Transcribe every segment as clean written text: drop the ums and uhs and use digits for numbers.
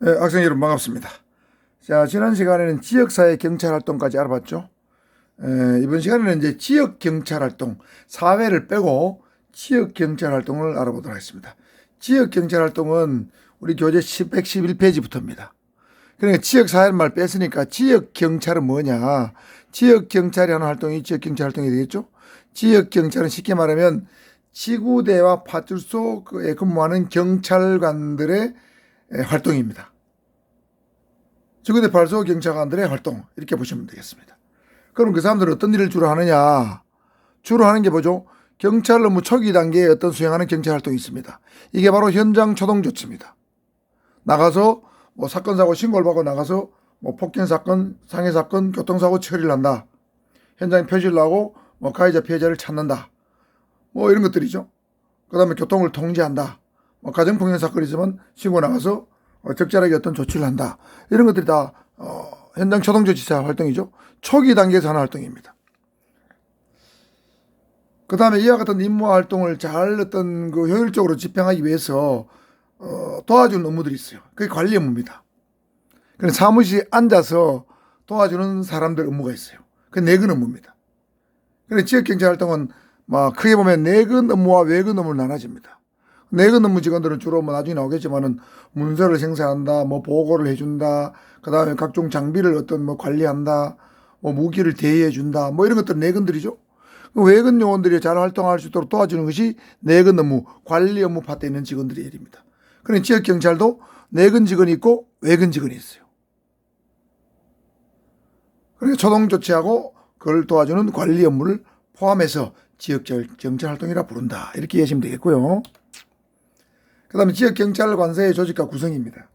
네, 학생 여러분 반갑습니다. 자, 지난 시간에는 지역사회 경찰 활동까지 알아봤죠. 이번 시간에는 이제 지역 경찰 활동, 사회를 빼고 지역 경찰 활동을 알아보도록 하겠습니다. 지역 경찰 활동은 우리 교재 111페이지부터입니다. 그러니까 지역사회는 말 뺐으니까 지역 경찰은 뭐냐? 지역 경찰이 하는 활동이 지역 경찰 활동이 되겠죠. 지역 경찰은 쉽게 말하면 지구대와 파출소에 근무하는 경찰관들의 활동입니다. 지구대 파출소 경찰관들의 활동 이렇게 보시면 되겠습니다. 그럼 그 사람들은 어떤 일을 주로 하느냐? 주로 하는 게 뭐죠? 경찰 업무 초기 단계에 어떤 수행하는 경찰 활동이 있습니다. 이게 바로 현장 초동 조치입니다. 나가서 뭐 사건 사고 신고를 받고 나가서 뭐 폭행 사건, 상해 사건, 교통사고 처리를 한다. 현장 표시를 하고 뭐 가해자 피해자를 찾는다. 뭐 이런 것들이죠. 그다음에 교통을 통제한다. 뭐 가정폭력 사건이 있으면 신고 나가서 적절하게 어떤 조치를 한다. 이런 것들이 다 현장 초동조치사 활동이죠. 초기 단계에서 하는 활동입니다. 그 다음에 이와 같은 임무 활동을 잘 어떤 그 효율적으로 집행하기 위해서 도와주는 업무들이 있어요. 그게 관리 업무입니다. 그래서 사무실에 앉아서 도와주는 사람들 업무가 있어요. 그게 내근 업무입니다. 그래서 지역경찰 활동은 막 크게 보면 내근 업무와 외근 업무로 나눠집니다. 내근 업무 직원들은 주로 뭐 나중에 나오겠지만은 문서를 생산한다, 뭐 보고를 해준다, 그 다음에 각종 장비를 어떤 뭐 관리한다, 뭐 무기를 대여해준다, 뭐 이런 것들은 내근들이죠. 외근 요원들이 잘 활동할 수 있도록 도와주는 것이 내근 업무, 관리 업무 파트에 있는 직원들의 일입니다. 그러니 지역 경찰도 내근 직원이 있고 외근 직원이 있어요. 그래서 초동 조치하고 그걸 도와주는 관리 업무를 포함해서 지역 경찰 활동이라 부른다. 이렇게 이해하시면 되겠고요. 그 다음에 지역경찰관서의 조직과 구성입니다.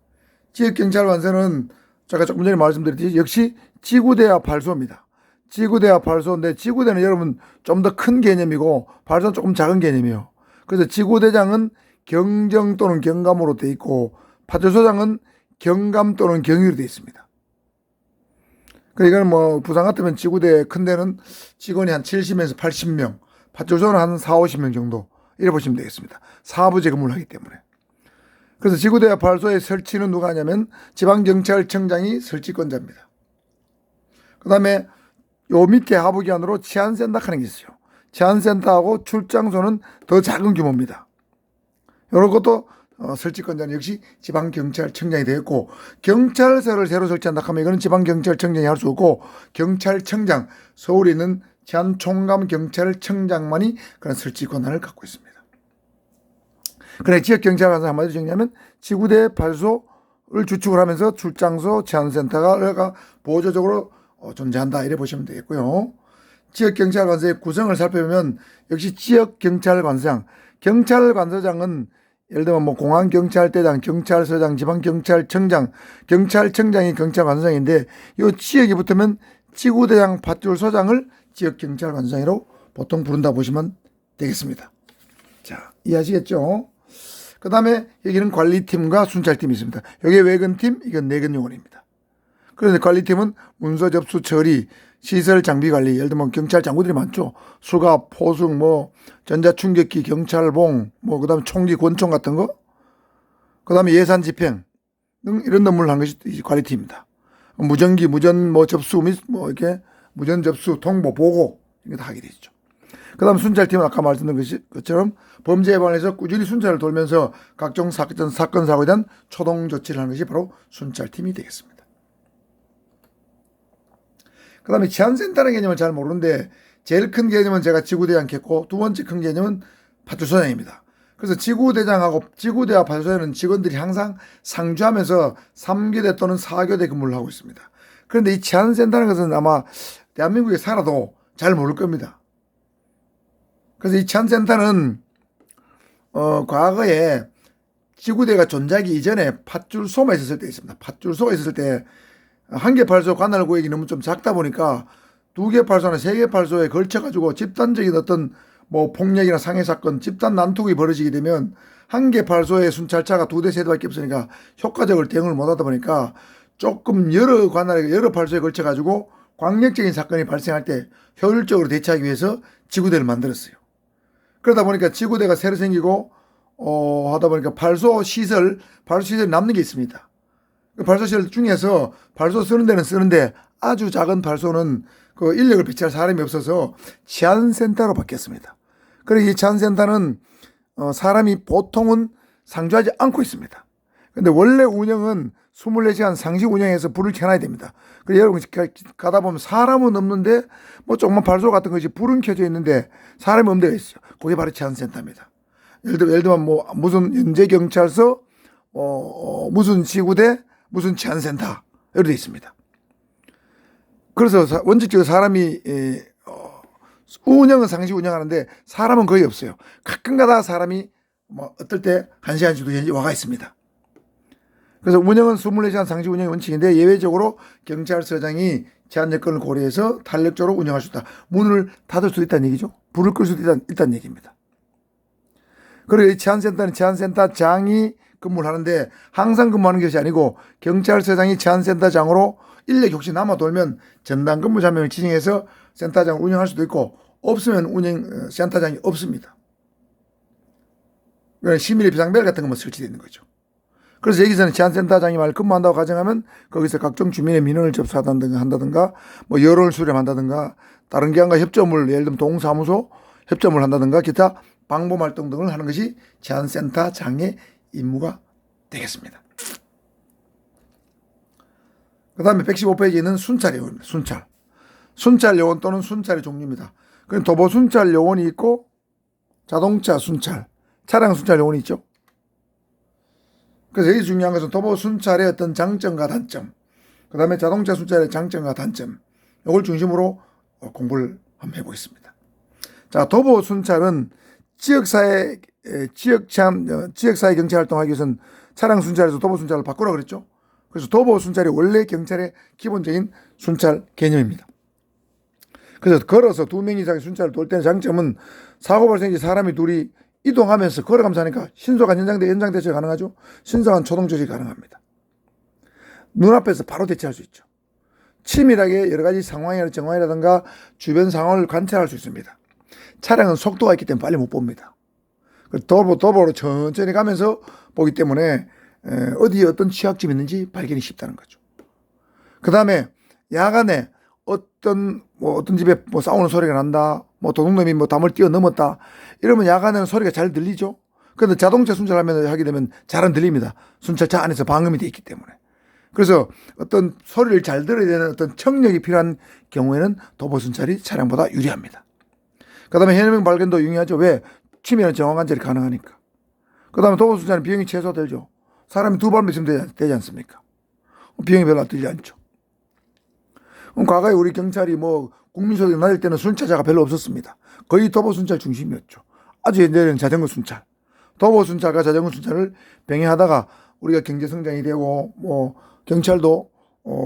지역경찰관서는 제가 조금 전에 말씀드렸듯이 역시 지구대와 발소입니다. 지구대와 발소인데 지구대는 여러분 좀 더 큰 개념이고 발소는 조금 작은 개념이에요. 그래서 지구대장은 경정 또는 경감으로 되어 있고 파출소장은 경감 또는 경위로 되어 있습니다. 그러니까 이건 뭐 부산 같으면 지구대 큰 데는 직원이 한 70에서 80명, 파출소는 한 4, 50명 정도 이래 보시면 되겠습니다. 사부제 근무를 하기 때문에. 그래서 지구대와 발소의 설치는 누가 하냐면 지방경찰청장이 설치권자입니다. 그 다음에 요 밑에 하부기관으로 치안센터 하는 게 있어요. 치안센터하고 출장소는 더 작은 규모입니다. 이런 것도 설치권자는 역시 지방경찰청장이 되겠고, 경찰서를 새로 설치한다 하면 이거는 지방경찰청장이 할 수 없고 경찰청장, 서울에 있는 치안총감경찰청장만이 그런 설치 권한을 갖고 있습니다. 그래 지역경찰관서 한마디로 정리하면 지구대 발소를 주축을 하면서 출장소, 치안센터가 보조적으로 존재한다 이래 보시면 되겠고요. 지역경찰관서의 구성을 살펴보면 역시 지역경찰관서장, 경찰관서장은 예를 들면 뭐 공안경찰대장, 경찰서장, 지방경찰청장, 경찰청장이 경찰관서장인데 이 지역이 붙으면 지구대장, 파출소장을 지역경찰관서장으로 보통 부른다 보시면 되겠습니다. 자, 이해하시겠죠? 그 다음에 여기는 관리팀과 순찰팀이 있습니다. 여기 외근팀, 이건 내근 요원입니다. 그런데 관리팀은 문서 접수 처리, 시설 장비 관리, 예를 들면 경찰 장구들이 많죠. 수갑, 포승, 뭐 전자충격기, 경찰봉, 뭐 그다음에 총기, 권총 같은 거, 그다음에 예산 집행 등 이런 업무를 한 것이 관리팀입니다. 무전기, 무전 뭐 접수 및 뭐 이렇게 무전 접수, 통보, 보고 이거 다 하게 되죠. 그 다음 순찰팀은 아까 말씀드린 것처럼 범죄 예방에서 꾸준히 순찰을 돌면서 각종 사건, 사고에 대한 초동 조치를 하는 것이 바로 순찰팀이 되겠습니다. 그 다음에 치안센터라는 개념을 잘 모르는데 제일 큰 개념은 제가 지구대장겠고 두 번째 큰 개념은 파출소장입니다. 그래서 지구대장하고 지구대와 파출소에는 직원들이 항상 상주하면서 3교대 또는 4교대 근무를 하고 있습니다. 그런데 이 치안센터라는 것은 아마 대한민국에 살아도 잘 모를 겁니다. 그래서 이 치안센터는 과거에 지구대가 존재하기 이전에 파출소만 있었을 때 있습니다. 파출소가 있었을 때 한 개 파출소 관할 구역이 너무 좀 작다 보니까 두 개 파출소나 세 개 파출소에 걸쳐가지고 집단적인 어떤 뭐 폭력이나 상해 사건, 집단 난투극이 벌어지게 되면 한 개 파출소에 순찰차가 두 대, 세 대밖에 없으니까 효과적으로 대응을 못하다 보니까 조금 여러 관할에 여러 파출소에 걸쳐가지고 광역적인 사건이 발생할 때 효율적으로 대처하기 위해서 지구대를 만들었어요. 그러다 보니까 지구대가 새로 생기고 하다 보니까 발소 시설이 남는 게 있습니다. 발소실 중에서 발소 쓰는 데는 쓰는데 아주 작은 발소는 그 인력을 배치할 사람이 없어서 치안센터로 바뀌었습니다. 그리고 이 치안센터는 사람이 보통은 상주하지 않고 있습니다. 근데 원래 운영은 24시간 상시 운영해서 불을 켜놔야 됩니다. 그래서 여러분 가다 보면 사람은 없는데 뭐 조그만 발소 같은 것이 불은 켜져 있는데 사람이 없는 데가 있어요. 그게 바로 치안센터입니다. 예를 들면 뭐 무슨 연제경찰서, 무슨 지구대, 무슨 치안센터 이렇게 되어 있습니다. 그래서 원칙적으로 사람이 운영은 상시 운영하는데 사람은 거의 없어요. 가끔가다 사람이 뭐 어떨 때 1시간씩 2시간씩 와가 있습니다. 그래서 운영은 24시간 상시 운영이 원칙인데 예외적으로 경찰서장이 제한 여건을 고려해서 탄력적으로 운영할 수 있다. 문을 닫을 수도 있다는 얘기죠. 불을 끌 수도 있다는 얘기입니다. 그리고 이 치안센터는 치안센터장이 근무를 하는데 항상 근무하는 것이 아니고 경찰서장이 치안센터장으로 인력이 혹시 남아 돌면 전담 근무자 명을 지정해서 센터장을 운영할 수도 있고 없으면 센터장이 없습니다. 시민의 비상벨 같은 것만 설치되어 있는 거죠. 그래서 여기서는 치안센터장이 말 근무한다고 가정하면 거기서 각종 주민의 민원을 접수한다든가 뭐 여론을 수렴한다든가 다른 기관과 협조물 예를 들면 동사무소 협조물 한다든가 기타 방범 활동 등을 하는 것이 치안센터장의 임무가 되겠습니다. 그 다음에 115페이지는 순찰 요원입니다. 순찰 요원 또는 순찰의 종류입니다. 그럼 도보 순찰 요원이 있고 자동차 순찰, 차량 순찰 요원이 있죠. 그래서 여기 중요한 것은 도보 순찰의 어떤 장점과 단점, 그 다음에 자동차 순찰의 장점과 단점, 이걸 중심으로 공부를 한번 해보겠습니다. 자, 도보 순찰은 지역사회 경찰 활동하기 위해서는 차량 순찰에서 도보 순찰을 바꾸라 그랬죠. 그래서 도보 순찰이 원래 경찰의 기본적인 순찰 개념입니다. 그래서 걸어서 2명 이상의 순찰을 돌 때는 장점은 사고 발생 시 사람이 둘이 이동하면서 걸어가면서 하니까 신속한 현장 대처가 가능하죠. 신속한 초동 조치가 가능합니다. 눈앞에서 바로 대처할 수 있죠. 치밀하게 여러 가지 정황이라든가 주변 상황을 관찰할 수 있습니다. 차량은 속도가 있기 때문에 빨리 못 봅니다. 도보로 천천히 가면서 보기 때문에 어디에 어떤 취약점이 있는지 발견이 쉽다는 거죠. 그 다음에 야간에 어떤 집에 뭐 싸우는 소리가 난다, 뭐 도둑놈이 뭐 담을 뛰어넘었다, 이러면 야간에는 소리가 잘 들리죠. 그런데 자동차 순찰하면 하게 되면 잘 안 들립니다. 순찰차 안에서 방음이 되어 있기 때문에. 그래서 어떤 소리를 잘 들어야 되는 어떤 청력이 필요한 경우에는 도보 순찰이 차량보다 유리합니다. 그 다음에 현행 발견도 용이하죠. 왜? 치밀한 정황 관찰이 가능하니까. 그 다음에 도보 순찰은 비용이 최소되죠. 사람이 2발만 있으면 되지 않습니까? 비용이 별로 들지 않죠. 과거에 우리 경찰이 뭐 국민소득이 낮을 때는 순찰자가 별로 없었습니다. 거의 도보 순찰 중심이었죠. 아주 옛날에는 자전거 순찰, 도보 순찰과 자전거 순찰을 병행하다가 우리가 경제 성장이 되고 뭐 경찰도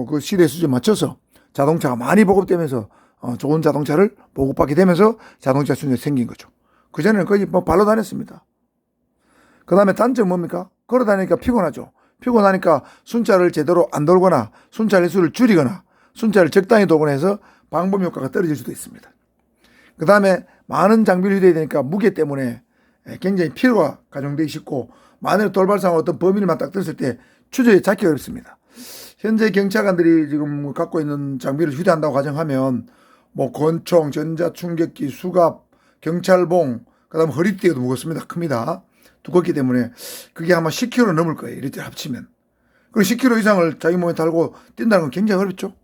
그 시대 수준에 맞춰서 자동차가 많이 보급되면서 좋은 자동차를 보급받게 되면서 자동차 순찰이 생긴 거죠. 그전에는 거의 뭐 발로 다녔습니다. 그 다음에 단점은 뭡니까? 걸어 다니니까 피곤하죠. 피곤하니까 순찰을 제대로 안 돌거나 순찰 횟수를 줄이거나 순찰을 적당히 돌거나 해서 방범 효과가 떨어질 수도 있습니다. 그 다음에 많은 장비를 휴대해야 되니까 무게 때문에 굉장히 피로가 가중되기 쉽고 만일 돌발 상황 어떤 범인을 딱 들었을 때 추적에 잡기 어렵습니다. 현재 경찰관들이 지금 갖고 있는 장비를 휴대한다고 가정하면 뭐 권총, 전자충격기, 수갑, 경찰봉, 그 다음에 허리띠도 무겁습니다. 큽니다. 두껍기 때문에 그게 아마 10kg 넘을 거예요. 이렇게 합치면. 그리고 10kg 이상을 자기 몸에 달고 뛴다는 건 굉장히 어렵죠.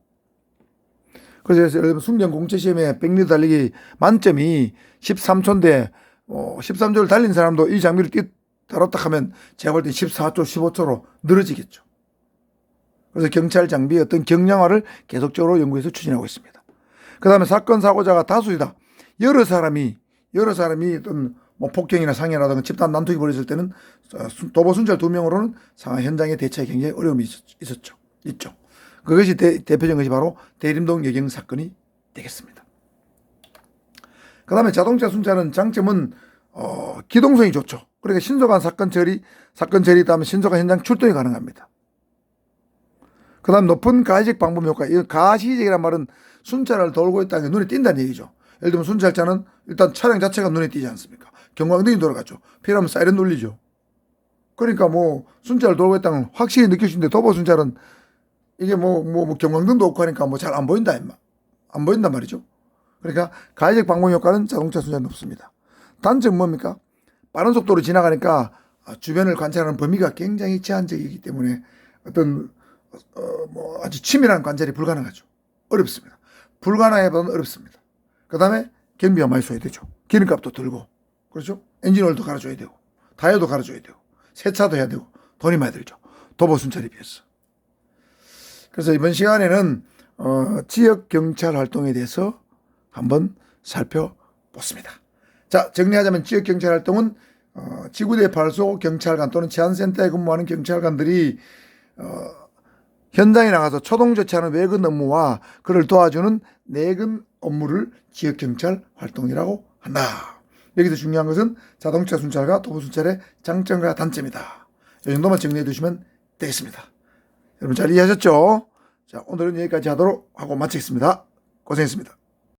그래서 예를 들면 순경 공채 시험에 100m 달리기 만점이 13초인데 13초를 달린 사람도 이 장비를 다뤘다 하면 제가 볼 때 14초, 15초로 늘어지겠죠. 그래서 경찰 장비의 어떤 경량화를 계속적으로 연구해서 추진하고 있습니다. 그 다음에 사건 사고자가 다수이다. 여러 사람이 어떤 뭐 폭행이나 상해라든가 집단 난투기 벌어질 때는 도보 순찰 2명으로는 상하 현장의 대처에 굉장히 어려움이 있죠. 그것이 대표적인 것이 바로 대림동 여경 사건이 되겠습니다. 그 다음에 자동차 순찰은 장점은 기동성이 좋죠. 그러니까 신속한 사건 처리 다음에 신속한 현장 출동이 가능합니다. 그 다음 높은 가시적 방범 효과. 이 가시적이란 말은 순찰을 돌고 있다는 게 눈에 띈다는 얘기죠. 예를 들면 순찰차는 일단 차량 자체가 눈에 띄지 않습니까? 경광등이 돌아가죠. 필요하면 사이렌 울리죠. 그러니까 뭐 순찰 돌고 있다는 확실히 느낄 수 있는데 도보 순찰은 이게 뭐 경광등도 없고 하니까 뭐 잘 안 보인다 임마. 안 보인단 말이죠. 그러니까 가해적 방공 효과는 자동차 순찰은 없습니다. 단점은 뭡니까? 빠른 속도로 지나가니까 주변을 관찰하는 범위가 굉장히 제한적이기 때문에 어떤 뭐 아주 치밀한 관찰이 불가능하죠. 어렵습니다. 불가능해보다는 어렵습니다. 그 다음에 경비가 많이 소요되죠. 기름값도 들고, 그렇죠? 엔진오일도 갈아줘야 되고, 타이어도 갈아줘야 되고, 세차도 해야 되고, 돈이 많이 들죠. 도보 순찰에 비해서. 그래서 이번 시간에는 지역 경찰 활동에 대해서 한번 살펴보습니다. 자, 정리하자면 지역 경찰 활동은 지구대 발소 경찰관 또는 치안센터에 근무하는 경찰관들이 현장에 나가서 초동 조치하는 외근 업무와 그를 도와주는 내근 업무를 지역 경찰 활동이라고 한다. 여기서 중요한 것은 자동차 순찰과 도보 순찰의 장점과 단점이다. 이 정도만 정리해 두시면 되겠습니다. 여러분 잘 이해하셨죠? 자, 오늘은 여기까지 하도록 하고 마치겠습니다. 고생했습니다.